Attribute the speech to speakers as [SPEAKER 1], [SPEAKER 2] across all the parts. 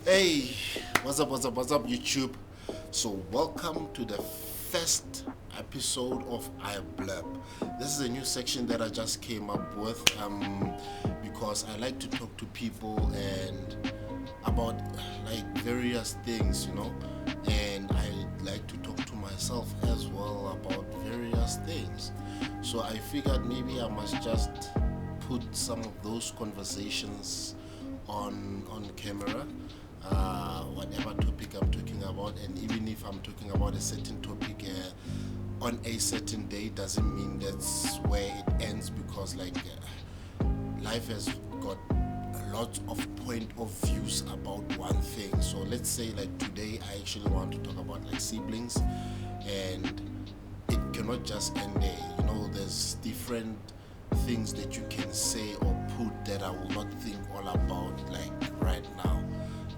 [SPEAKER 1] Hey, what's up, YouTube? So, welcome to the first episode of Blab. This is a new section that I just came up with because I like to talk to people and about like various things, and I like to talk to myself as well about various things. So, I figured maybe I must just put some of those conversations on camera, whatever topic I'm talking about, and even if I'm talking about a certain topic on a certain day, doesn't mean that's where it ends, because life has got a lot of point of views about one thing. So let's say like today I actually want to talk about like siblings, and it cannot just end there. There's different things that you can say or put that I will not think all about like right now.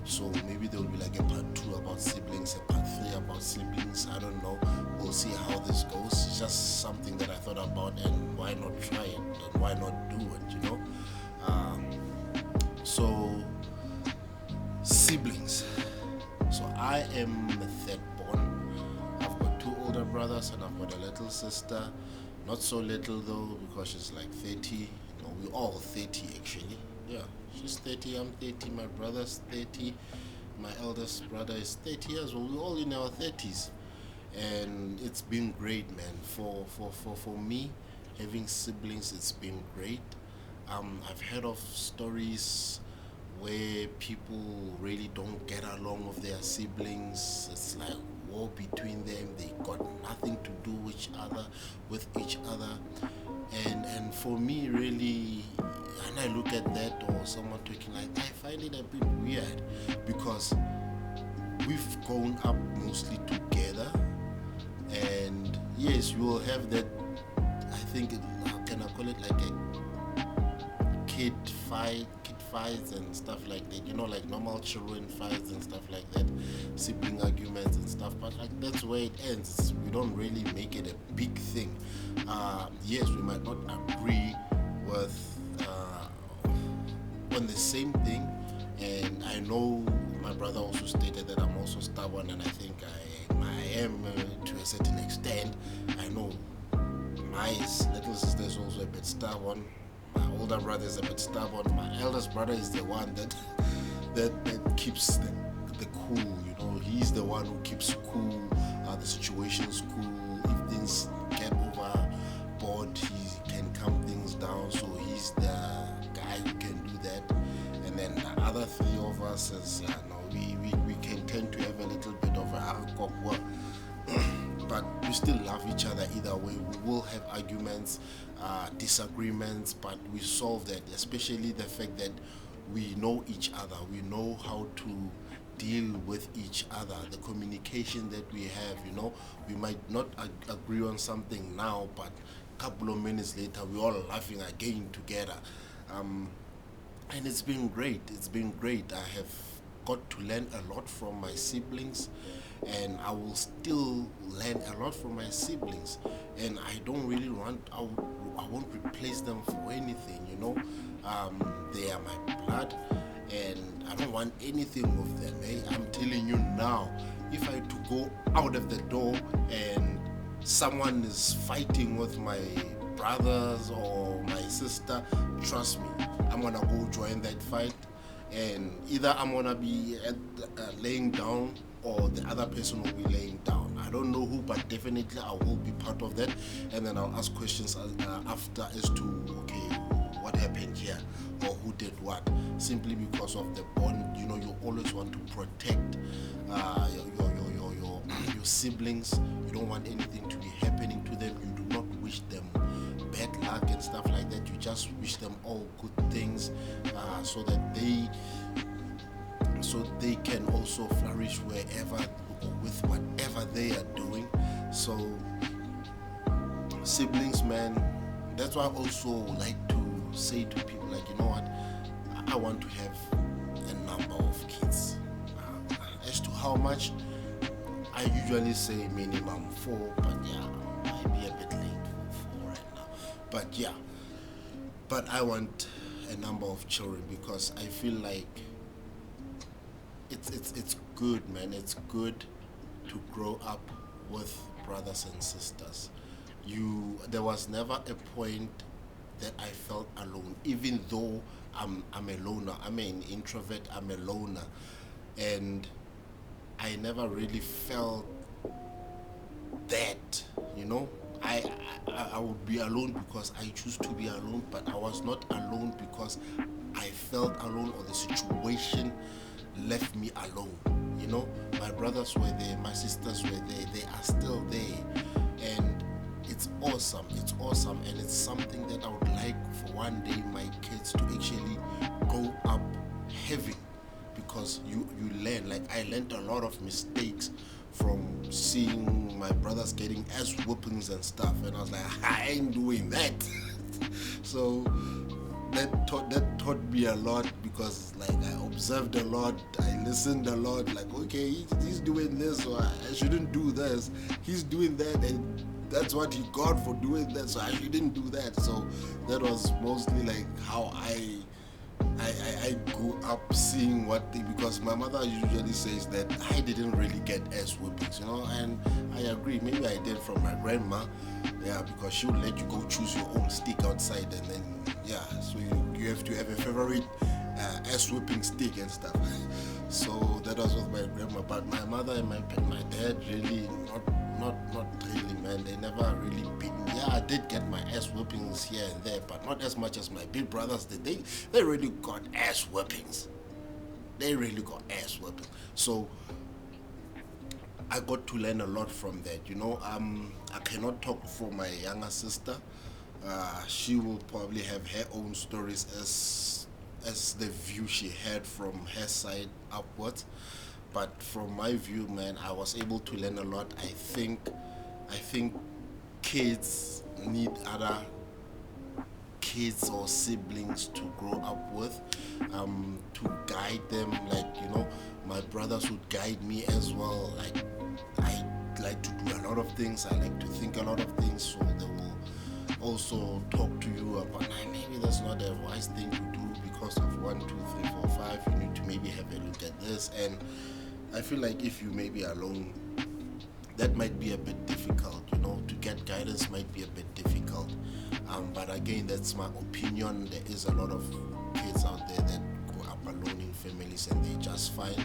[SPEAKER 1] So maybe there will be like a part 2 about siblings, a part 3 about siblings. I don't know. We'll see how this goes. It's just something that I thought about, and why not try it and why not do it. Um, so siblings. So I am the third born. I've got 2 older brothers and I've got a little sister. Not so little though, because she's like 30. We're all 30 actually. Yeah, she's 30, I'm 30, my brother's 30, my eldest brother is 30 years old. We're all in our 30s. And it's been great, man. For me, having siblings, it's been great. I've heard of stories where people really don't get along with their siblings. It's like war between them. They got nothing to do with each other. And for me, really, when I look at that or someone talking like that, I find it a bit weird, because we've grown up mostly together. And yes, we will have that. I think how can I call it, like a kid fights and stuff like that, like normal children fights and stuff like that, sibling arguments and stuff, but like that's where it ends. We don't really make it a big thing. Yes, we might not agree with on the same thing, and I know my brother also stated that I'm also stubborn, and I think I am, to a certain extent. I know my little sister is also a bit stubborn. My older brother is a bit stubborn. My eldest brother is the one that keeps the cool. He's the one who keeps cool. The situation's cool. If things get overboard, he can calm things down. So he's the guy who can do that. And then the other 3 of us is, we can tend to have a little bit of a hardcore, but we still love each other either way. We will have arguments, disagreements, but we solve that, especially the fact that we know each other. We know how to deal with each other. The communication that we have, we might not agree on something now, but a couple of minutes later, we're all laughing again together. And it's been great. I have got to learn a lot from my siblings, and I will still learn a lot from my siblings. And I don't really I won't replace them for anything. They are my blood, and I don't want anything with them. I'm telling you now, if I had to go out of the door and someone is fighting with my brothers or my sister, trust me, I'm gonna go join that fight, and either I'm gonna be laying down, or the other person will be laying down. I don't know who, but definitely I will be part of that, and then I'll ask questions after as to, okay, what happened here, or who did what, simply because of the bond. You always want to protect your siblings. You don't want anything to be happening to them. You do not wish them bad luck and stuff like that. You just wish them all good things, so that they can also flourish wherever or with whatever they are doing. So siblings, man, that's why I also like to say to people, like, you know what, I want to have a number of kids. As to how much, I usually say minimum 4, but yeah, I might be a bit late for 4 right now. But yeah, but I want a number of children, because I feel like it's good, man. It's good to grow up with brothers and sisters. There was never a point that I felt alone, even though I'm a loner. I'm an introvert. I'm a loner, and I never really felt that, you know. I would be alone because I choose to be alone, but I was not alone because I felt alone or the situation left me alone. You know, my brothers were there, my sisters were there, they are still there, and it's awesome. It's awesome, and it's something that I would like for one day my kids to actually go up having, because you learn. Like, I learned a lot of mistakes from seeing my brothers getting ass whoopings and stuff, and I was like, I ain't doing that. So that taught me a lot, because like I observed a lot, I listened a lot. Like, okay, he's doing this, so I shouldn't do this. He's doing that, and that's what he got for doing that, so I shouldn't do that. So that was mostly like how I grew up seeing what they, because my mother usually says that I didn't really get ass whippings, you know, and I agree. Maybe I did from my grandma, yeah, because she would let you go choose your own stick outside, and then yeah, so you have to have a favorite ass whipping stick and stuff. So that was with my grandma, but my mother and my dad really not really, man. They never really beat me. Yeah, I did get my ass whippings here and there, but not as much as my big brothers did. They really got ass whippings. They really got ass whippings. So I got to learn a lot from that. You know, I cannot talk for my younger sister. She will probably have her own stories as the view she had from her side upwards. But from my view, man, I was able to learn a lot. I think kids need other kids or siblings to grow up with, to guide them. Like, you know, my brothers would guide me as well. Like, I like to do a lot of things. I like to think a lot of things, so they will also talk to you about, maybe that's not a wise thing to do because of 1, 2, 3, 4, 5. You need to maybe have a look at this. And I feel like if you may be alone, that might be a bit difficult, you know. To get guidance might be a bit difficult. But again, that's my opinion. There is a lot of kids out there that grow up alone in families and they're just fine.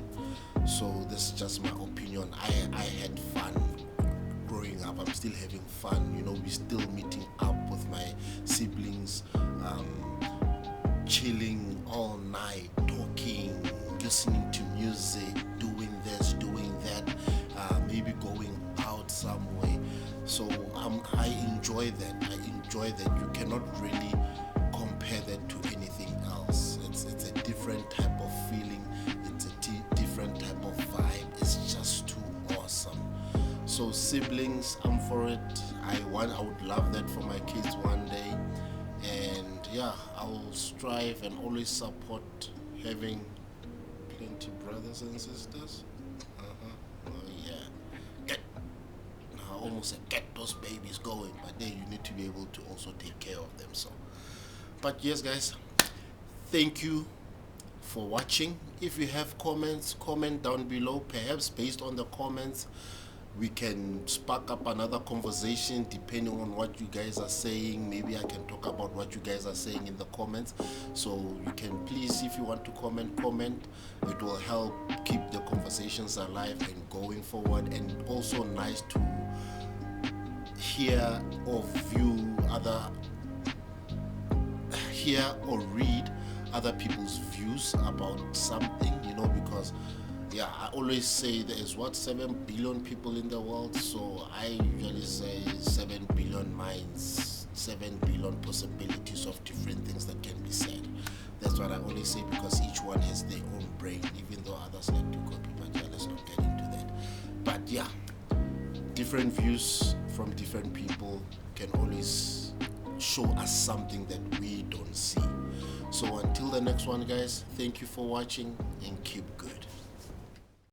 [SPEAKER 1] So this is just my opinion. I had fun growing up. I'm still having fun. You know, we're still meeting up with my siblings, chilling all night, talking, listening to music, doing this, doing that, maybe going out somewhere. So I enjoy that. You cannot really compare that to anything else. It's a different type of feeling. It's a different type of vibe. It's just too awesome. So siblings, I'm for it. I would love that for my kids one day. And yeah, I will strive and always support having plenty brothers and sisters. Oh yeah. I almost said get those babies going, but then you need to be able to also take care of them. So, but yes, guys, thank you for watching. If you have comments, comment down below. Perhaps based on the comments, we can spark up another conversation depending on what you guys are saying. Maybe I can talk about what you guys are saying in the comments. So you can please, if you want to comment. It will help keep the conversations alive and going forward, and also nice to hear or read other people's views about something, you know, because yeah, I always say there is 7 billion people in the world, so I usually say 7 billion minds, 7 billion possibilities of different things that can be said. That's what I always say, because each one has their own brain, even though others like to copy, but yeah, let's not get into that. But yeah, different views from different people can always show us something that we don't see. So until the next one, guys, thank you for watching and keep good.